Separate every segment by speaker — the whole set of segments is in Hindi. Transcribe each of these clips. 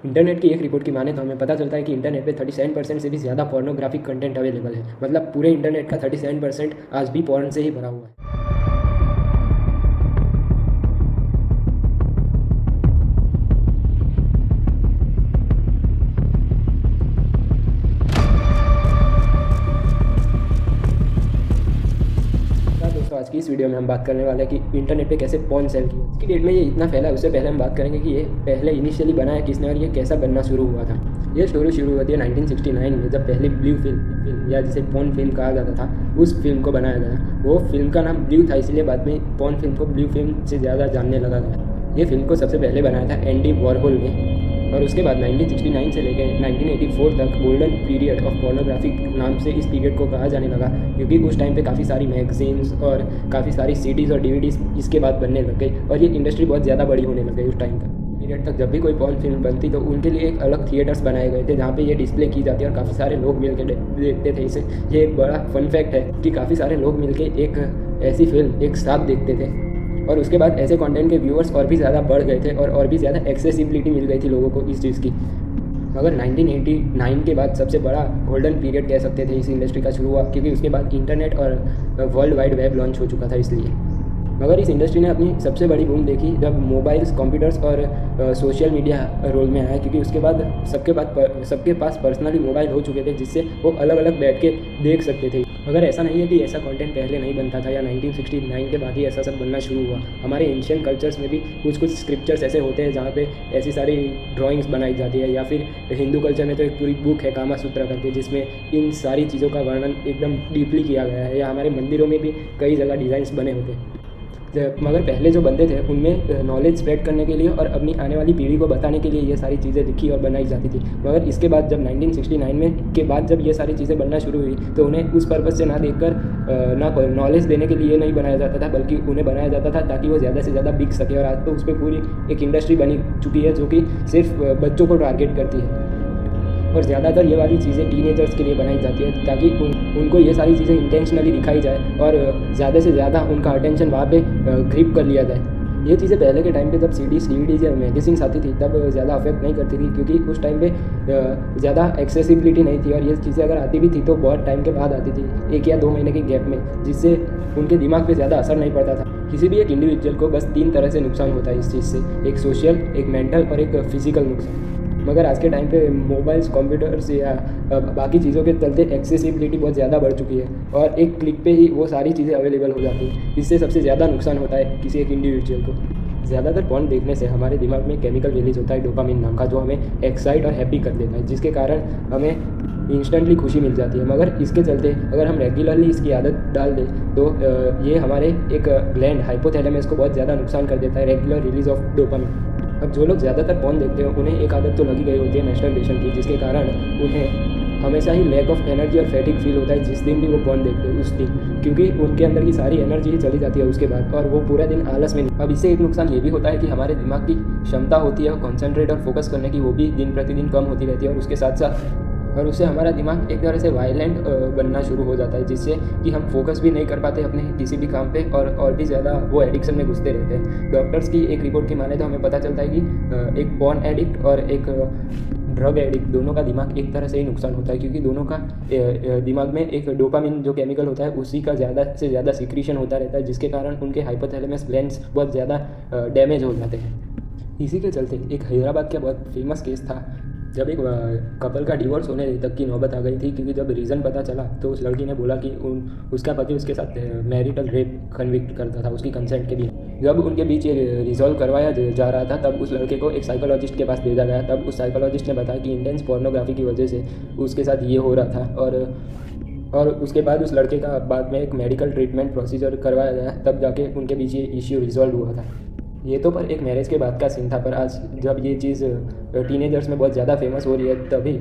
Speaker 1: इंटरनेट की एक रिपोर्ट की माने तो हमें पता चलता है कि इंटरनेट पे 37% से भी ज़्यादा पोर्नोग्राफिक कंटेंट अवेलेबल है। मतलब पूरे इंटरनेट का 37% आज भी पोर्न से ही भरा हुआ है। हाँ दोस्तों, आज की इस वीडियो में हम बात करने वाले हैं कि इंटरनेट पे कैसे पॉर्न सेल किया। आज की डेट में ये इतना फैला है, उससे पहले हम बात करेंगे कि ये पहले इनिशियली बनाया किसने और ये कैसा बनना शुरू हुआ था। ये स्टोरी शुरू होती है 1969 में, जब पहली ब्लू फिल्म या जिसे पॉर्न फिल्म कहा जाता था उस फिल्म को बनाया गया। वो फिल्म का नाम ब्लू था, इसलिए बाद में पॉर्न फिल्म को ब्लू फिल्म से ज़्यादा जानने लगा गया। ये फिल्म को सबसे पहले बनाया था एंडी वॉरहोल ने, और उसके बाद 1969 से लेकर 1984 तक गोल्डन पीरियड ऑफ पोर्नोग्राफी नाम से इस पीरियड को कहा जाने लगा, क्योंकि उस टाइम पे काफ़ी सारी मैगजीन्स और काफ़ी सारी सीडीज़ और डीवीडीज़ इसके बाद बनने लग गई और ये इंडस्ट्री बहुत ज़्यादा बड़ी होने लग गई उस टाइम का पीरियड तक। जब भी कोई पॉर्न फिल्म बनती तो उनके लिए एक अलग थिएटर्स बनाए गए थे जहाँ पे ये डिस्प्ले की जाती है और काफ़ी सारे लोग मिल के देखते थे इसे। ये एक बड़ा फन फैक्ट है कि काफ़ी सारे लोग मिल के एक ऐसी फिल्म एक साथ देखते थे, और उसके बाद ऐसे कंटेंट के व्यूअर्स और भी ज़्यादा बढ़ गए थे और भी ज़्यादा एक्सेसिबिलिटी मिल गई थी लोगों को इस चीज़ की। मगर 1989 के बाद सबसे बड़ा गोल्डन पीरियड कह सकते थे इस इंडस्ट्री का शुरू हुआ, क्योंकि उसके बाद इंटरनेट और वर्ल्ड वाइड वेब लॉन्च हो चुका था इसलिए। मगर इस इंडस्ट्री ने अपनी सबसे बड़ी बूम देखी जब मोबाइल्स, कंप्यूटर्स और सोशल मीडिया रोल में आया, क्योंकि उसके बाद सबके पास पर्सनली मोबाइल हो चुके थे जिससे वो अलग अलग बैठ के देख सकते थे। मगर ऐसा नहीं है कि ऐसा कंटेंट पहले नहीं बनता था या 1969 के बाद ही ऐसा सब बनना शुरू हुआ। हमारे एंशिएंट कल्चर्स में भी कुछ स्क्रिप्चर्स ऐसे होते हैं जहाँ पे ऐसी सारी ड्राइंग्स बनाई जाती है, या फिर हिंदू कल्चर में तो एक पूरी बुक है कामा सूत्र करके जिसमें इन सारी चीज़ों का वर्णन एकदम डीपली किया गया है, या हमारे मंदिरों में भी कई जगह डिज़ाइंस बने होते हैं। मगर पहले जो बनते थे उनमें नॉलेज स्प्रेड करने के लिए और अपनी आने वाली पीढ़ी को बताने के लिए ये सारी चीज़ें लिखी और बनाई जाती थी। मगर इसके बाद जब 1969 में के बाद जब ये सारी चीज़ें बनना शुरू हुई तो उन्हें उस पर्पज़ से ना देखकर ना नॉलेज देने के लिए नहीं बनाया जाता था, बल्कि उन्हें बनाया जाता था ताकि वो ज़्यादा से ज़्यादा बिक सके। और आज तो उस पर पूरी एक इंडस्ट्री बनी चुकी है जो कि सिर्फ बच्चों को टारगेट करती है, और ज़्यादातर ये वाली चीज़ें टीनेजर्स के लिए बनाई जाती है ताकि उनको ये सारी चीज़ें इंटेंशनली दिखाई जाए और ज़्यादा से ज़्यादा उनका अटेंशन वहाँ पे ग्रिप कर लिया जाए। ये चीज़ें पहले के टाइम पे जब सीडीज़, डीवीडीज़ या मैगजीन्स आती थी तब ज़्यादा अफेक्ट नहीं करती थी, क्योंकि उस टाइम पे ज़्यादा एक्सेसिबिलिटी नहीं थी, और ये चीज़ें अगर आती भी थी तो बहुत टाइम के बाद आती थी, 1 या 2 महीने के गैप में, जिससे उनके दिमाग पे ज़्यादा असर नहीं पड़ता था। किसी भी एक इंडिविजुअल को बस 3 तरह से नुकसान होता है इस चीज़ से, एक सोशल, एक मेंटल और एक फिजिकल नुकसान। मगर आज के टाइम पे मोबाइल्स, कंप्यूटर्स या बाकी चीज़ों के चलते एक्सेसिबिलिटी बहुत ज़्यादा बढ़ चुकी है और एक क्लिक पे ही वो सारी चीज़ें अवेलेबल हो जाती हैं। इससे सबसे ज़्यादा नुकसान होता है किसी एक इंडिविजुअल को। ज़्यादातर पॉर्न देखने से हमारे दिमाग में केमिकल रिलीज होता है डोपामिन नाम का, जो हमें एक्साइट और हैप्पी कर देता है, जिसके कारण हमें इंस्टेंटली खुशी मिल जाती है। मगर इसके चलते अगर हम रेगुलरली इसकी आदत डाल दें तो ये हमारे एक ग्लैंड हाइपोथैलेमस को बहुत ज़्यादा नुकसान कर देता है, रेगुलर रिलीज ऑफ डोपामिन। अब जो लोग ज़्यादातर पॉर्न देखते हैं उन्हें एक आदत तो लगी गई होती है मैस्टरबेशन की, जिसके कारण उन्हें हमेशा ही लैक ऑफ एनर्जी और फैटिक फील होता है जिस दिन भी वो पॉर्न देखते हैं उस दिन, क्योंकि उनके अंदर की सारी एनर्जी ही चली जाती है उसके बाद, और वो पूरा दिन आलस में। अब इससे एक नुकसान ये भी होता है कि हमारे दिमाग की क्षमता होती है कॉन्सेंट्रेट और फोकस करने की, वो भी दिन प्रतिदिन कम होती रहती है, और उसके साथ साथ और उससे हमारा दिमाग एक तरह से वायलेंट बनना शुरू हो जाता है, जिससे कि हम फोकस भी नहीं कर पाते अपने किसी भी काम पे और भी ज़्यादा वो एडिक्शन में घुसते रहते हैं। डॉक्टर्स की एक रिपोर्ट की माने तो हमें पता चलता है कि एक पॉर्न एडिक्ट और एक ड्रग एडिक्ट दोनों का दिमाग एक तरह से ही नुकसान होता है, क्योंकि दोनों का दिमाग में एक डोपामिन जो केमिकल होता है उसी का ज़्यादा से ज़्यादा सिक्रीशन होता रहता है, जिसके कारण उनके हाइपोथैलेमस ग्लैंड्स बहुत ज़्यादा डैमेज हो जाते हैं। इसी के चलते एक हैदराबाद का बहुत फेमस केस था जब एक कपल का डिवोर्स होने तक की नौबत आ गई थी, क्योंकि जब रीज़न पता चला तो उस लड़की ने बोला कि उसका पति उसके साथ मैरिटल रेप कन्विक्ट करता था उसकी कंसेंट के बिना। जब उनके बीच ये रिजॉल्व करवाया जा रहा था तब उस लड़के को एक साइकोलॉजिस्ट के पास भेजा गया। तब उस साइकोलॉजिस्ट ने बताया कि इंटेंस पोर्नोग्राफी की वजह से उसके साथ ये हो रहा था, और उसके बाद उस लड़के का बाद में एक मेडिकल ट्रीटमेंट प्रोसीजर करवाया गया, तब जाके उनके बीच ये इश्यू रिजॉल्व हुआ था। ये तो पर एक मैरिज के बाद का सीन था, पर आज जब ये चीज़ टीनेजर्स में बहुत ज़्यादा फेमस हो रही है तभी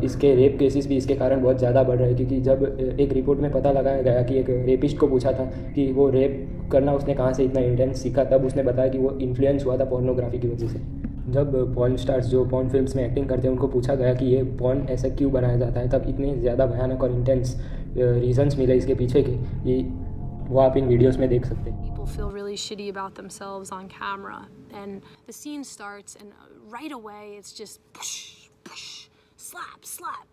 Speaker 1: इसके रेप केसेस भी इसके कारण बहुत ज़्यादा बढ़ रहे हैं, क्योंकि जब एक रिपोर्ट में पता लगाया गया कि एक रेपिस्ट को पूछा था कि वो रेप करना उसने कहाँ से इतना इंटेंस सीखा, तब उसने बताया कि वो इन्फ्लुएंस हुआ था पोर्नोग्राफी की वजह से। जब पॉर्न स्टार्स जो पॉर्न फिल्म्स में एक्टिंग करते हैं उनको पूछा गया कि ये पॉर्न ऐसा क्यों बनाया जाता है, तब इतने ज़्यादा भयानक और इंटेंस रीजंस मिले इसके पीछे के। वो आप इन वीडियोस में देख सकते हैं।
Speaker 2: People feel really shitty about themselves on camera, and the scene starts, and right away it's just push, push, slap, slap,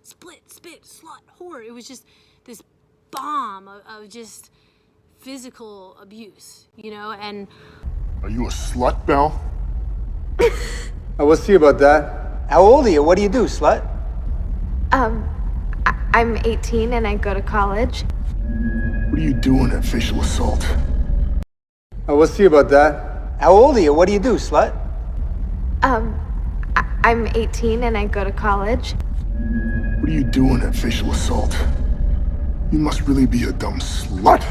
Speaker 2: split, spit, slut, whore. It was just this bomb of just physical abuse, you know, and...
Speaker 3: Are you a slut, Belle?
Speaker 4: We'll see about that. How old are you? What do you do, slut?
Speaker 5: I'm 18 and I go to college.
Speaker 3: What are you doing at facial assault?
Speaker 4: We'll see about that. How old are you? What do you do, slut?
Speaker 5: I'm 18 and I go to college.
Speaker 3: What are you doing at facial assault? You must really be a dumb slut.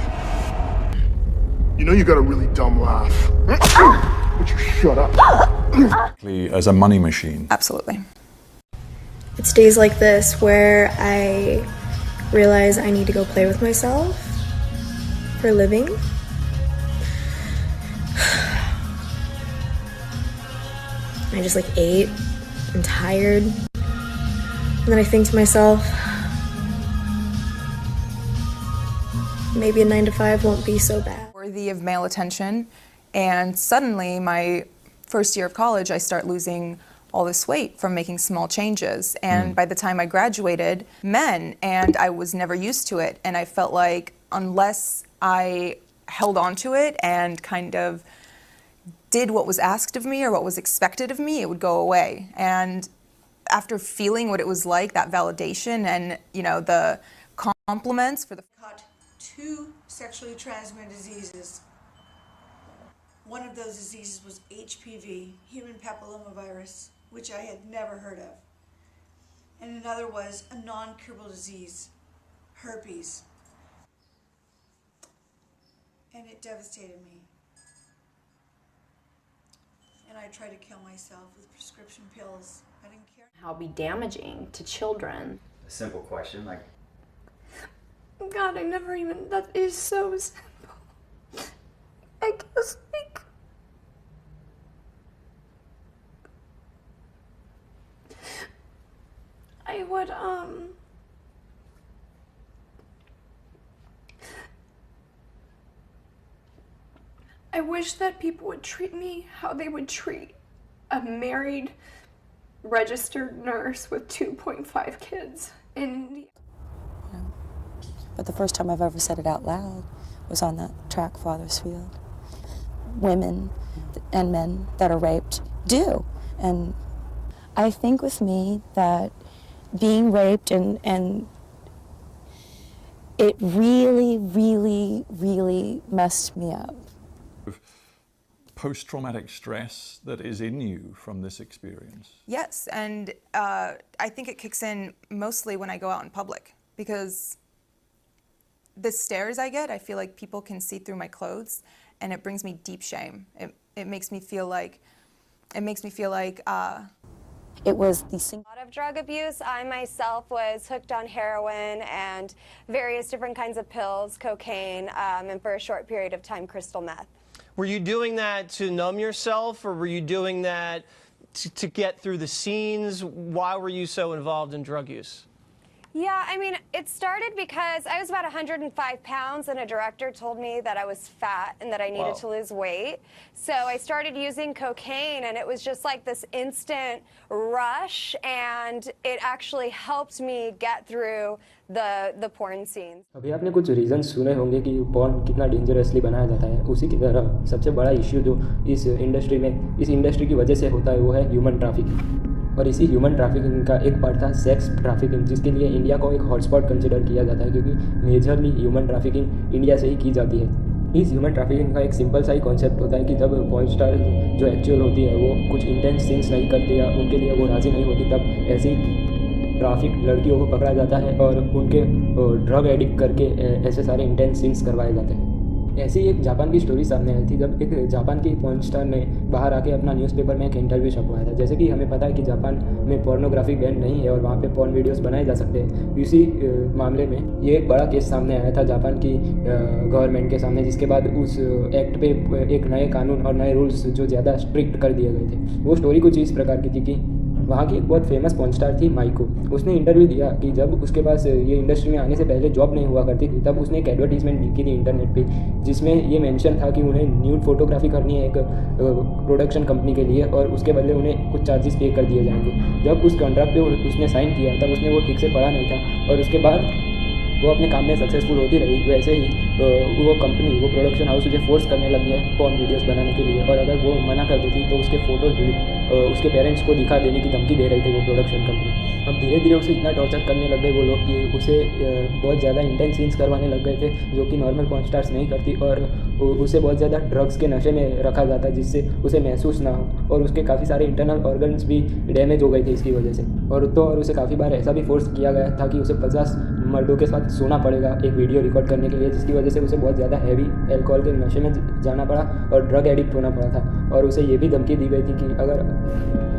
Speaker 3: You know you got a really dumb laugh. Would you shut up?
Speaker 6: As a money machine.
Speaker 7: Absolutely.
Speaker 8: It's days like this where I realize I need to go play with myself for a living. I just ate and tired. And then I think to myself, maybe a 9 to 5 won't be so bad.
Speaker 7: Worthy of male attention, and suddenly my first year of college I start losing all this weight from making small changes, and by the time I graduated, men, and I was never used to it, and I felt like unless I held on to it and kind of did what was asked of me or what was expected of me, it would go away. And after feeling what it was like, that validation and, you know, the compliments for the...
Speaker 9: Caught 2 sexually transmitted diseases. One of those diseases was HPV, human papillomavirus, which I had never heard of. And another was a non-curable disease, herpes. And it devastated me. And I tried to kill myself with prescription pills. I didn't care.
Speaker 10: How it'd be damaging to children.
Speaker 11: A simple question like,
Speaker 2: God, I never even... That is so simple. I guess, I would, I wish that people would treat me how they would treat a married, registered nurse with 2.5 kids in India.
Speaker 12: But the first time I've ever said it out loud was on that track, Father's Field. Women and men that are raped do. And I think with me that being raped and it really, really, really messed me up.
Speaker 6: Post-traumatic stress that is in you from this experience.
Speaker 7: Yes, and I think it kicks in mostly when I go out in public, because the stares I get, I feel like people can see through my clothes, and it brings me deep shame. It makes me feel like, it
Speaker 12: was the single...
Speaker 13: A lot of drug abuse. I myself was hooked on heroin and various different kinds of pills, cocaine, and for a short period of time, crystal meth.
Speaker 14: Were you doing that to numb yourself, or were you doing that to get through the scenes? Why were you so involved in drug use?
Speaker 13: Yeah, I mean, it started because I was about 105 pounds, and a director told me that I was fat and that I needed to lose weight. So I started using cocaine, and it was just like this instant rush, and it actually helped me get through the porn scenes.
Speaker 1: अभी आपने कुछ रीज़न सुने होंगे कि पॉर्न कितना डेंजरसली बनाया जाता है। उसी की तरह सबसे बड़ा इश्यू जो इस इंडस्ट्री की वजह से होता है वो है ह्यूमन ट्रैफिकिंग। और इसी ह्यूमन ट्रैफिकिंग का एक पार्ट था सेक्स ट्रैफिकिंग, जिसके लिए इंडिया को एक हॉटस्पॉट कंसिडर किया जाता है, क्योंकि मेजरली ह्यूमन ट्रैफिकिंग इंडिया से ही की जाती है। इस ह्यूमन ट्रैफिकिंग का एक सिंपल सा ही कॉन्सेप्ट होता है कि जब पॉर्न स्टार जो एक्चुअल होती है वो कुछ इंटेंस थिंग्स नहीं करती या उनके लिए वो राज़ी नहीं होती, तब ऐसी ट्रैफिक लड़कियों को पकड़ा जाता है और उनके ड्रग एडिक्ट करके ऐसे सारे इंटेंस थिंग्स करवाए जाते हैं। ऐसी एक जापान की स्टोरी सामने आई थी, जब एक जापान की पॉर्न स्टार ने बाहर आके अपना न्यूज़पेपर में एक इंटरव्यू छपवाया था। जैसे कि हमें पता है कि जापान में पोर्नोग्राफी बैन नहीं है और वहाँ पे पॉर्न वीडियोस बनाए जा सकते हैं। इसी मामले में ये एक बड़ा केस सामने आया था जापान की गवर्नमेंट के सामने, जिसके बाद उस एक्ट पे एक नए कानून और नए रूल्स जो ज़्यादा स्ट्रिक्ट कर दिए गए थे। वो स्टोरी कुछ इस प्रकार की थी कि वहाँ की एक बहुत फेमस पॉर्न स्टार थी माइको। उसने इंटरव्यू दिया कि जब उसके पास ये इंडस्ट्री में आने से पहले जॉब नहीं हुआ करती थी, तब उसने एक एडवर्टीजमेंट लिखी थी इंटरनेट पे, जिसमें ये मेंशन था कि उन्हें न्यूड फोटोग्राफी करनी है एक प्रोडक्शन कंपनी के लिए और उसके बदले उन्हें कुछ चार्जेस पे कर दिए जाएंगे। जब उस कॉन्ट्रैक्ट पे उसने साइन किया तब उसने वो ठीक से पढ़ा नहीं था और उसके बाद वो अपने काम में सक्सेसफुल होती रही। वैसे ही वो कंपनी, वो प्रोडक्शन हाउस उसे फोर्स करने लग गया पॉर्न वीडियोस बनाने के लिए, और अगर वो मना कर देती तो उसके फ़ोटोज़ उसके पेरेंट्स को दिखा देने की धमकी दे रही थी वो प्रोडक्शन कंपनी। अब धीरे धीरे उसे इतना टॉर्चर करने लग गए वो लोग कि उसे बहुत ज़्यादा इंटेंस सीन्स करवाने लग गए थे जो कि नॉर्मल पॉर्न स्टार्स नहीं करती, और उसे बहुत ज़्यादा ड्रग्स के नशे में रखा जाता जिससे उसे महसूस ना हो, और उसके काफ़ी सारे इंटरनल ऑर्गन्स भी डैमेज हो गए थे इसकी वजह से। और उसे काफ़ी बार ऐसा भी फोर्स किया गया था कि उसे 50 मर्दों के साथ सोना पड़ेगा एक वीडियो रिकॉर्ड करने के लिए, जिसकी वजह से उसे बहुत ज़्यादा हैवी अल्कोहल के नशे में जाना पड़ा और ड्रग एडिक्ट होना पड़ा था। और उसे ये भी धमकी दी गई थी कि अगर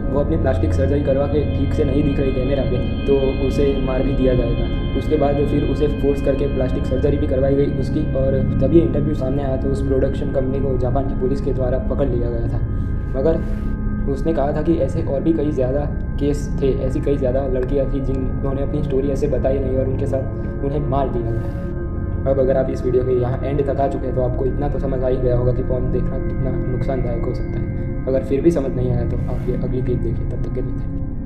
Speaker 1: वो अपनी प्लास्टिक सर्जरी करवा के ठीक से नहीं दिख रही कैमरा पे तो उसे मार भी दिया जाएगा। उसके बाद फिर उसे फोर्स करके प्लास्टिक सर्जरी भी करवाई गई उसकी, और जब ये इंटरव्यू सामने आया तो उस प्रोडक्शन कंपनी को जापान की पुलिस के द्वारा पकड़ लिया गया था। मगर उसने कहा था कि ऐसे और भी कई ज़्यादा केस थे, ऐसी कई ज़्यादा लड़कियां थी जिन्होंने अपनी स्टोरी ऐसे बताई नहीं और उनके साथ उन्हें मार दिया गया। अब अगर आप इस वीडियो के यहाँ एंड तक आ चुके हैं तो आपको इतना तो समझ आ ही गया होगा कि पॉर्न देखना कितना नुकसानदायक हो सकता है। अगर फिर भी समझ नहीं आया तो आप ये अगली क्लिप देखिए। तब तक के लिए।